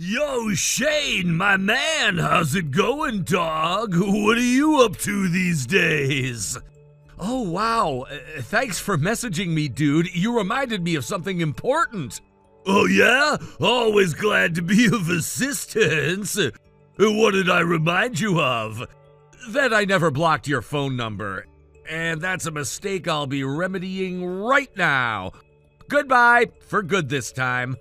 Yo, Shane, my man, how's it going, dog? What are you up to these days? Oh, wow. Thanks for messaging me, dude. You reminded me of something important. Oh, yeah? Always glad to be of assistance. What did I remind you of? That I never blocked your phone number. And that's a mistake I'll be remedying right now. Goodbye, for good this time.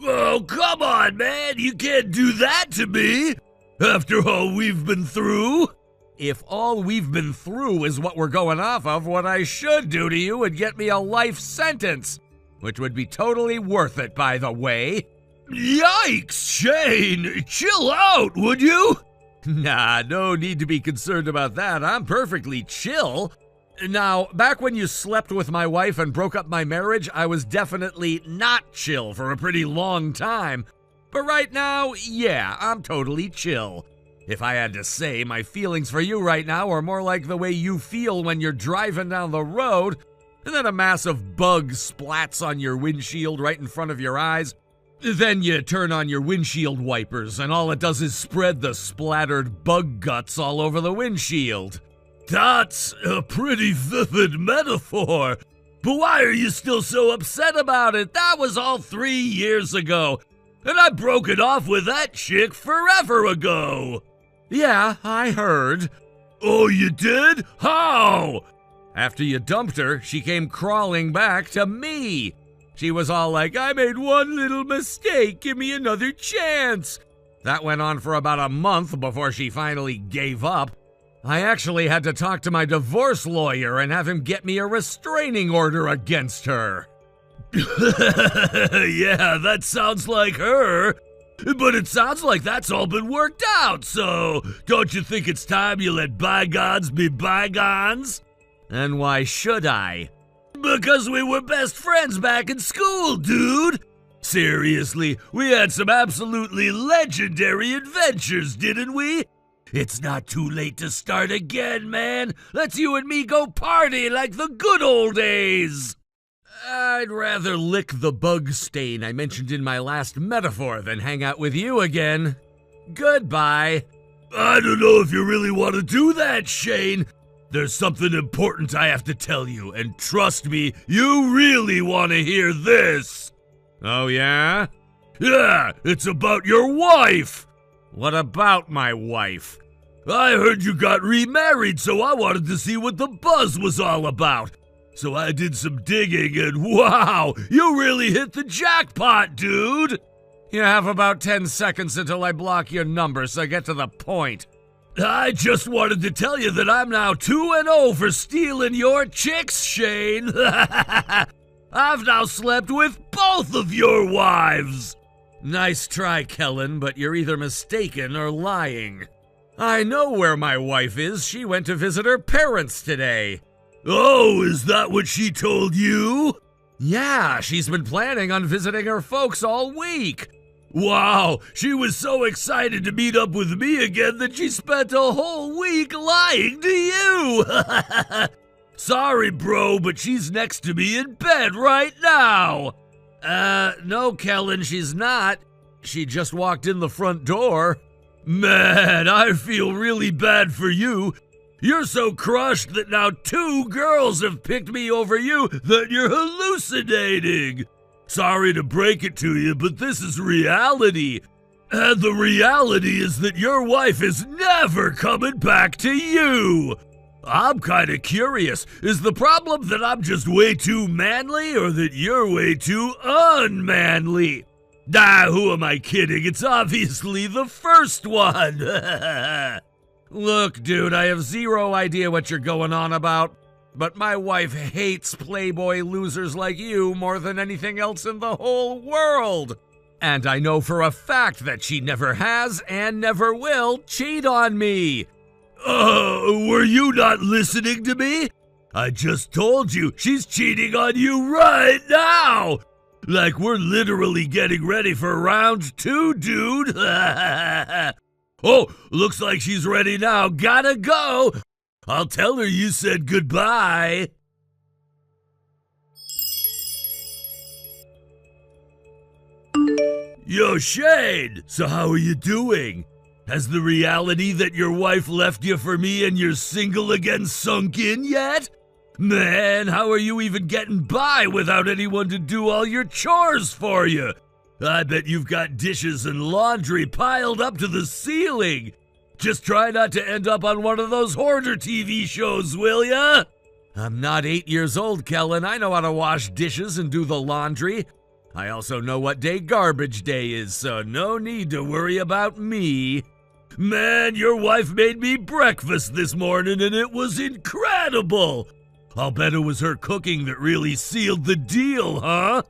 Oh, come on, man. You can't do that to me. After all we've been through. If all we've been through is what we're going off of, what I should do to you would get me a life sentence. Which would be totally worth it, by the way. Yikes, Shane. Chill out, would you? Nah, no need to be concerned about that. I'm perfectly chill. Now, back when you slept with my wife and broke up my marriage, I was definitely not chill for a pretty long time. But right now, yeah, I'm totally chill. If I had to say, my feelings for you right now are more like the way you feel when you're driving down the road, and then a massive bug splats on your windshield right in front of your eyes. Then you turn on your windshield wipers, and all it does is spread the splattered bug guts all over the windshield. That's a pretty vivid metaphor. But why are you still so upset about it? That was all 3 years ago. And I broke it off with that chick forever ago. Yeah, I heard. Oh, you did? How? After you dumped her, she came crawling back to me. She was all like, I made one little mistake, give me another chance. That went on for about a month before she finally gave up. I actually had to talk to my divorce lawyer and have him get me a restraining order against her. Yeah, that sounds like her. But it sounds like that's all been worked out, so don't you think it's time you let bygones be bygones? And why should I? Because we were best friends back in school, dude. Seriously, we had some absolutely legendary adventures, didn't we? It's not too late to start again, man. Let's you and me go party like the good old days. I'd rather lick the bug stain I mentioned in my last metaphor than hang out with you again. Goodbye. I don't know if you really want to do that, Shane. There's something important I have to tell you, and trust me, you really want to hear this. Oh, yeah? Yeah, it's about your wife. What about my wife? I heard you got remarried, so I wanted to see what the buzz was all about. So I did some digging, and wow, you really hit the jackpot, dude! You have about 10 seconds until I block your number, so get to the point. I just wanted to tell you that I'm now 2-0 for stealing your chicks, Shane. I've now slept with both of your wives. Nice try, Kellen, but you're either mistaken or lying. I know where my wife is. She went to visit her parents today. Oh, is that what she told you? Yeah, she's been planning on visiting her folks all week. Wow, she was so excited to meet up with me again that she spent a whole week lying to you. Sorry, bro, but she's next to me in bed right now. No, Kellen, she's not. She just walked in the front door. Man, I feel really bad for you. You're so crushed that now 2 girls have picked me over you that you're hallucinating. Sorry to break it to you, but this is reality. And the reality is that your wife is never coming back to you. I'm kinda curious, is the problem that I'm just way too manly or that you're way too unmanly? Nah, who am I kidding? It's obviously the first one. Look, dude, I have zero idea what you're going on about, but my wife hates playboy losers like you more than anything else in the whole world. And I know for a fact that she never has and never will cheat on me. Were you not listening to me? I just told you she's cheating on you right now. Like we're literally getting ready for round 2, dude. Oh, looks like she's ready now. Gotta go. I'll tell her you said goodbye. Yo, Shane, so how are you doing? Has the reality that your wife left you for me and you're single again sunk in yet? Man, how are you even getting by without anyone to do all your chores for you? I bet you've got dishes and laundry piled up to the ceiling. Just try not to end up on one of those hoarder TV shows, will ya? I'm not 8 years old, Kellen. I know how to wash dishes and do the laundry. I also know what day garbage day is, so no need to worry about me. Man, your wife made me breakfast this morning and it was incredible. I'll bet it was her cooking that really sealed the deal, huh?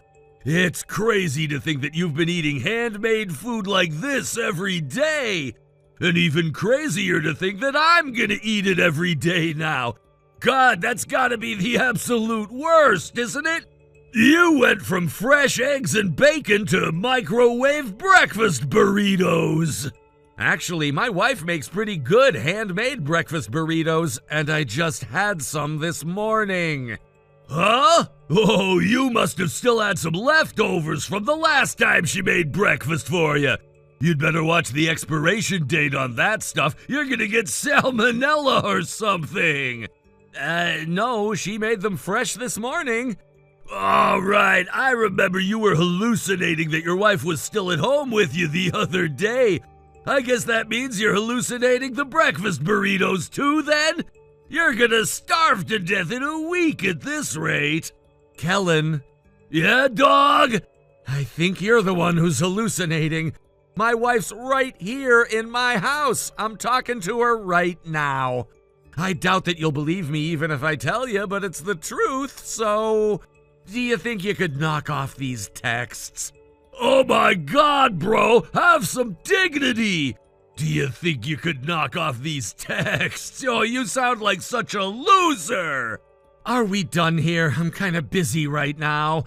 It's crazy to think that you've been eating handmade food like this every day. And even crazier to think that I'm gonna eat it every day now. God, that's gotta be the absolute worst, isn't it? You went from fresh eggs and bacon to microwave breakfast burritos. Actually, my wife makes pretty good handmade breakfast burritos, and I just had some this morning. Huh? Oh, you must have still had some leftovers from the last time she made breakfast for you. You'd better watch the expiration date on that stuff. You're gonna get salmonella or something. No, she made them fresh this morning. All right, I remember you were hallucinating that your wife was still at home with you the other day. I guess that means you're hallucinating the breakfast burritos too, then? You're gonna starve to death in a week at this rate. Kellen. Yeah, dog? I think you're the one who's hallucinating. My wife's right here in my house. I'm talking to her right now. I doubt that you'll believe me even if I tell you, but it's the truth, so do you think you could knock off these texts? Oh my God, bro, have some dignity! Do you think you could knock off these texts? Oh, you sound like such a loser! Are we done here? I'm kind of busy right now.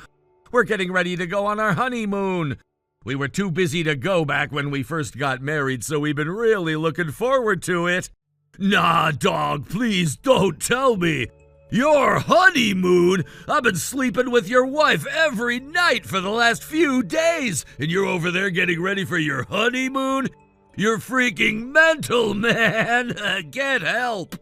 We're getting ready to go on our honeymoon. We were too busy to go back when we first got married, so we've been really looking forward to it. Nah, dog, please don't tell me. Your honeymoon? I've been sleeping with your wife every night for the last few days, and you're over there getting ready for your honeymoon? You're freaking mental, man. Get help.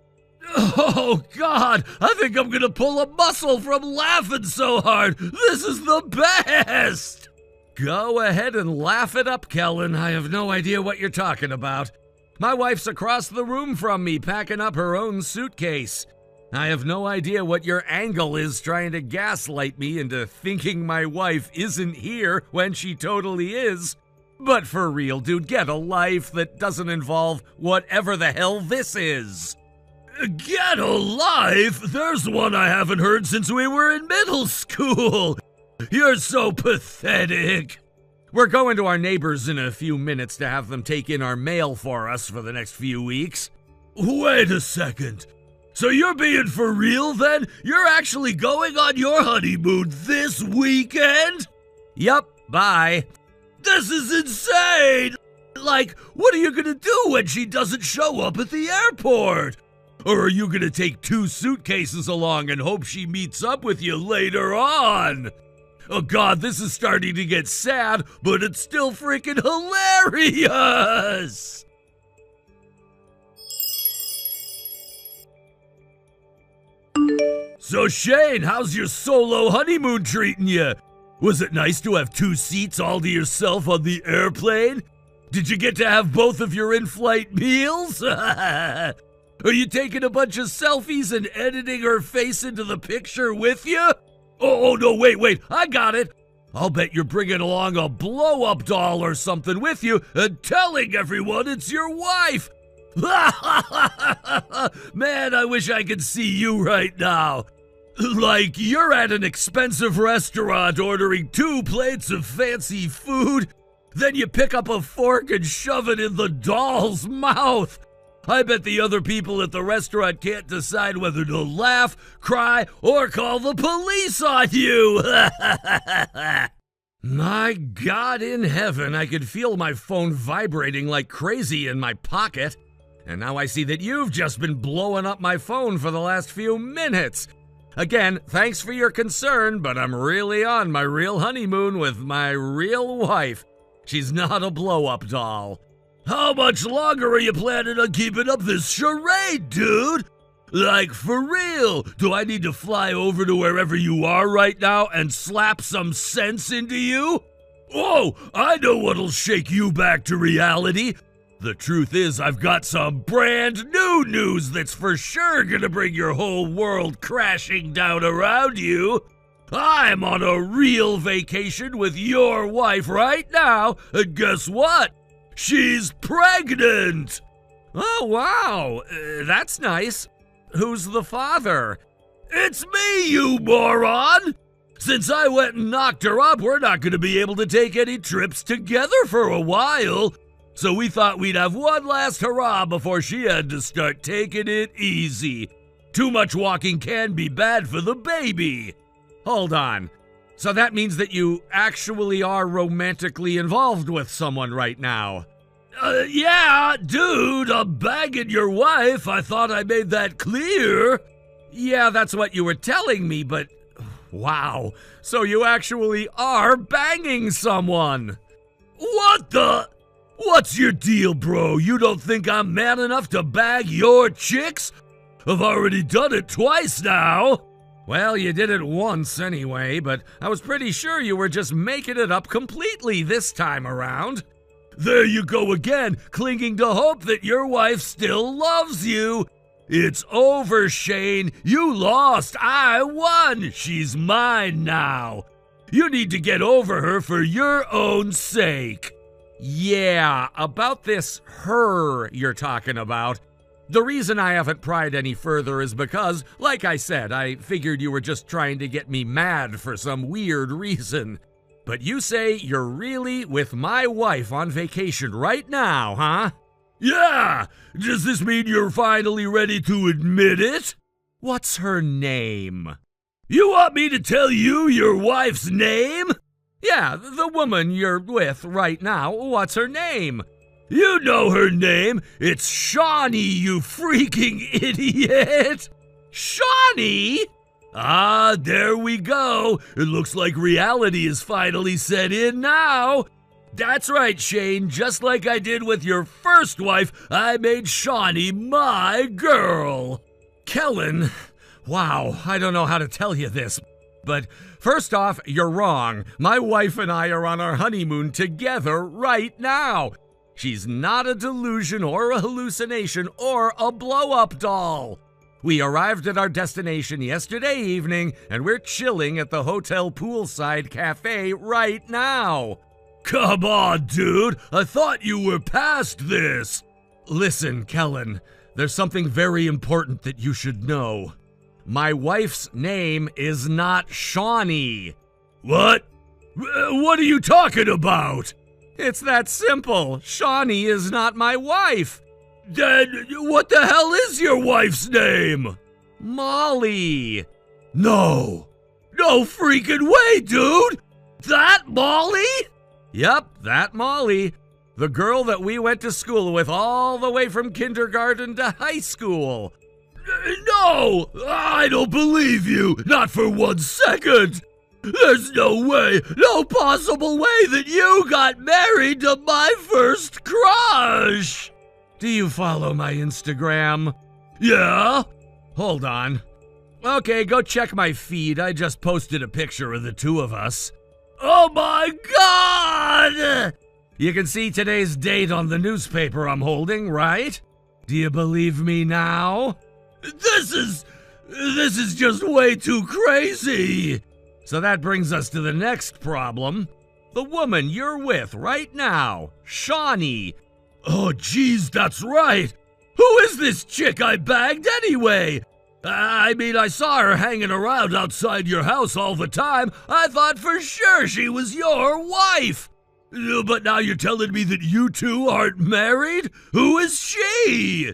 Oh, God, I think I'm gonna pull a muscle from laughing so hard. This is the best. Go ahead and laugh it up, Kellen. I have no idea what you're talking about. My wife's across the room from me, packing up her own suitcase. I have no idea what your angle is trying to gaslight me into thinking my wife isn't here when she totally is. But for real, dude, get a life that doesn't involve whatever the hell this is. Get a life? There's one I haven't heard since we were in middle school. You're so pathetic. We're going to our neighbors in a few minutes to have them take in our mail for us for the next few weeks. Wait a second. So you're being for real then? You're actually going on your honeymoon this weekend? Yup, bye. This is insane! Like, what are you gonna do when she doesn't show up at the airport? Or are you gonna take 2 suitcases along and hope she meets up with you later on? Oh God, this is starting to get sad, but it's still freaking hilarious! So Shane, how's your solo honeymoon treating you? Was it nice to have 2 seats all to yourself on the airplane? Did you get to have both of your in-flight meals? Are you taking a bunch of selfies and editing her face into the picture with you? Oh, no, wait, I got it. I'll bet you're bringing along a blow-up doll or something with you and telling everyone it's your wife. Man, I wish I could see you right now. Like, you're at an expensive restaurant ordering 2 plates of fancy food, then you pick up a fork and shove it in the doll's mouth. I bet the other people at the restaurant can't decide whether to laugh, cry, or call the police on you. My God in heaven, I could feel my phone vibrating like crazy in my pocket. And now I see that you've just been blowing up my phone for the last few minutes. Again, thanks for your concern, but I'm really on my real honeymoon with my real wife. She's not a blow-up doll. How much longer are you planning on keeping up this charade, dude? Like, for real, do I need to fly over to wherever you are right now and slap some sense into you? Oh, I know what'll shake you back to reality. The truth is, I've got some brand new news that's for sure gonna bring your whole world crashing down around you. I'm on a real vacation with your wife right now, and guess what? She's pregnant! Oh, wow, that's nice. Who's the father? It's me, you moron! Since I went and knocked her up, we're not going to be able to take any trips together for a while. So we thought we'd have one last hurrah before she had to start taking it easy. Too much walking can be bad for the baby. Hold on. So that means that you actually are romantically involved with someone right now? Yeah, dude, I'm bagging your wife. I thought I made that clear. Yeah, that's what you were telling me, but wow. So you actually are banging someone. What the? What's your deal, bro? You don't think I'm man enough to bag your chicks? I've already done it twice now. Well, you did it once anyway, but I was pretty sure you were just making it up completely this time around. There you go again, clinging to hope that your wife still loves you. It's over, Shane. You lost. I won. She's mine now. You need to get over her for your own sake. Yeah, about this her you're talking about. The reason I haven't pried any further is because, like I said, I figured you were just trying to get me mad for some weird reason. But you say you're really with my wife on vacation right now, huh? Yeah! Does this mean you're finally ready to admit it? What's her name? You want me to tell you your wife's name? Yeah, the woman you're with right now. What's her name? You know her name. It's Shawnee, you freaking idiot! Shawnee? Ah, there we go. It looks like reality is finally set in now. That's right, Shane. Just like I did with your first wife, I made Shawnee my girl. Kellen, wow, I don't know how to tell you this, but first off, you're wrong. My wife and I are on our honeymoon together right now. She's not a delusion or a hallucination or a blow-up doll. We arrived at our destination yesterday evening, and we're chilling at the hotel poolside cafe right now. Come on, dude. I thought you were past this. Listen, Kellen, there's something very important that you should know. My wife's name is not Shawnee. What? What are you talking about? It's that simple. Shawnee is not my wife. Then what the hell is your wife's name? Molly. No. No freaking way, dude. That Molly? Yep, that Molly. The girl that we went to school with all the way from kindergarten to high school. No, I don't believe you. Not for 1 second. There's no way, no possible way that you got married to my first crush. Do you follow my Instagram? Yeah? Hold on. Okay, go check my feed. I just posted a picture of the two of us. Oh my God! You can see today's date on the newspaper I'm holding, right? Do you believe me now? This is just way too crazy. So that brings us to the next problem. The woman you're with right now, Shawnee. Oh, geez, that's right. Who is this chick I bagged anyway? I mean, I saw her hanging around outside your house all the time. I thought for sure she was your wife. But now you're telling me that you two aren't married? Who is she?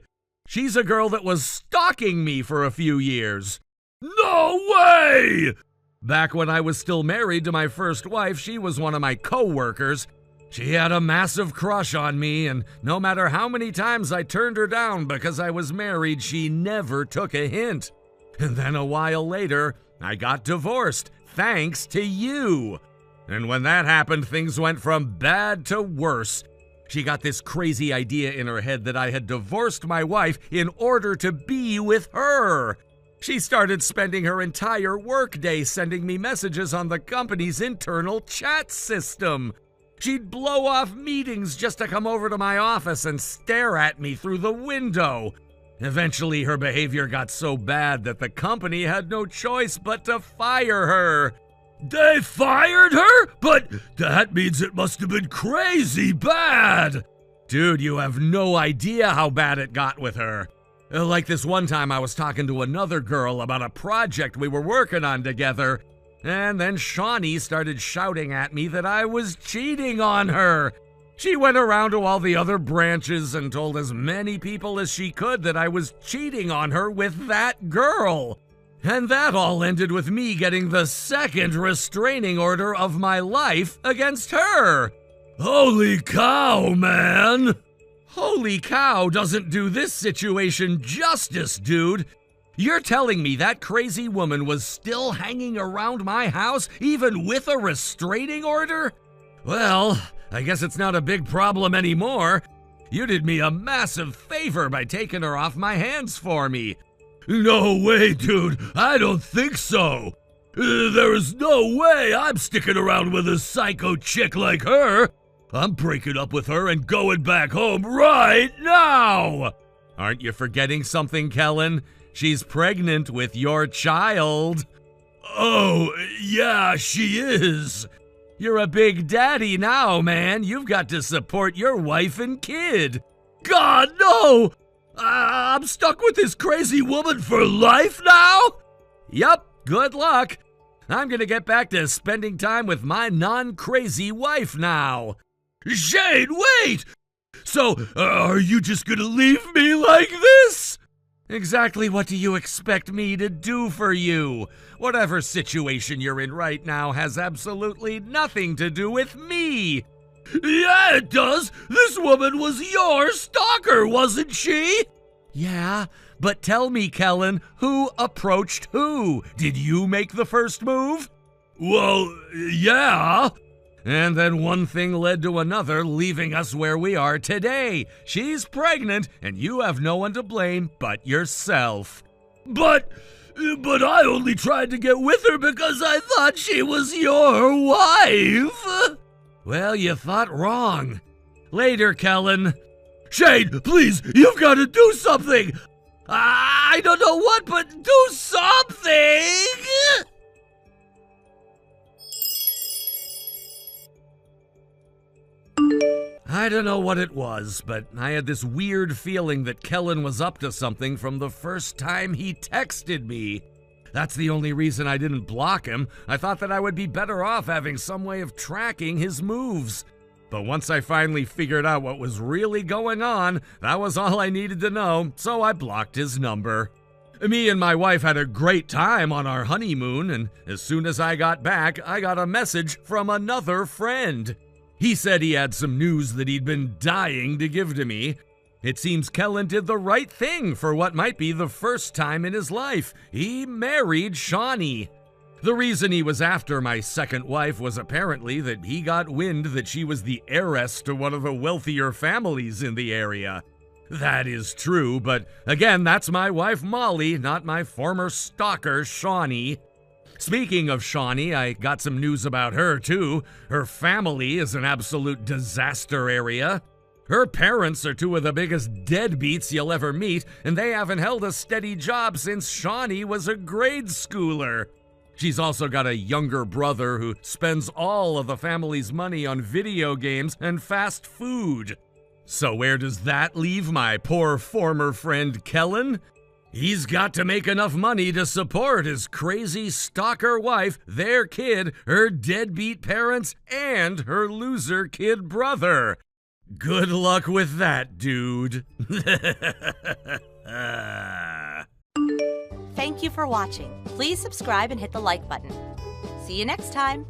She's a girl that was stalking me for a few years. No way! Back when I was still married to my first wife, she was one of my co-workers. She had a massive crush on me, and no matter how many times I turned her down because I was married, she never took a hint. And then a while later, I got divorced, thanks to you. And when that happened, things went from bad to worse. She got this crazy idea in her head that I had divorced my wife in order to be with her. She started spending her entire workday sending me messages on the company's internal chat system. She'd blow off meetings just to come over to my office and stare at me through the window. Eventually, her behavior got so bad that the company had no choice but to fire her. They fired her? But that means it must have been crazy bad. Dude, you have no idea how bad it got with her. Like this one time I was talking to another girl about a project we were working on together, and then Shawnee started shouting at me that I was cheating on her. She went around to all the other branches and told as many people as she could that I was cheating on her with that girl. And that all ended with me getting the second restraining order of my life against her. Holy cow, man! Holy cow doesn't do this situation justice, dude. You're telling me that crazy woman was still hanging around my house even with a restraining order? Well, I guess it's not a big problem anymore. You did me a massive favor by taking her off my hands for me. No way, dude. I don't think so. There is no way I'm sticking around with a psycho chick like her. I'm breaking up with her and going back home right now. Aren't you forgetting something, Kellen? She's pregnant with your child. Oh, yeah, she is. You're a big daddy now, man. You've got to support your wife and kid. God, no! I'm stuck with this crazy woman for life now? Yup, good luck. I'm gonna get back to spending time with my non-crazy wife now. Shane, wait! So, are you just gonna leave me like this? Exactly what do you expect me to do for you? Whatever situation you're in right now has absolutely nothing to do with me. Yeah, it does. This woman was your stalker, wasn't she? Yeah, but tell me, Kellen, who approached who? Did you make the first move? Well, yeah. And then one thing led to another, leaving us where we are today. She's pregnant, and you have no one to blame but yourself. But I only tried to get with her because I thought she was your wife. Well, you thought wrong. Later, Kellen. Shane, please, you've got to do something. I don't know what, but do something. I don't know what it was, but I had this weird feeling that Kellen was up to something from the first time he texted me. That's the only reason I didn't block him. I thought that I would be better off having some way of tracking his moves. But once I finally figured out what was really going on, that was all I needed to know, so I blocked his number. Me and my wife had a great time on our honeymoon, and as soon as I got back, I got a message from another friend. He said he had some news that he'd been dying to give to me. It seems Kellen did the right thing for what might be the first time in his life. He married Shawnee. The reason he was after my second wife was apparently that he got wind that she was the heiress to one of the wealthier families in the area. That is true, but again, that's my wife Molly, not my former stalker Shawnee. Speaking of Shawnee, I got some news about her too. Her family is an absolute disaster area. Her parents are two of the biggest deadbeats you'll ever meet, and they haven't held a steady job since Shawnee was a grade schooler. She's also got a younger brother who spends all of the family's money on video games and fast food. So where does that leave my poor former friend Kellen? He's got to make enough money to support his crazy stalker wife, their kid, her deadbeat parents, and her loser kid brother. Good luck with that, dude. Thank you for watching. Please subscribe and hit the like button. See you next time.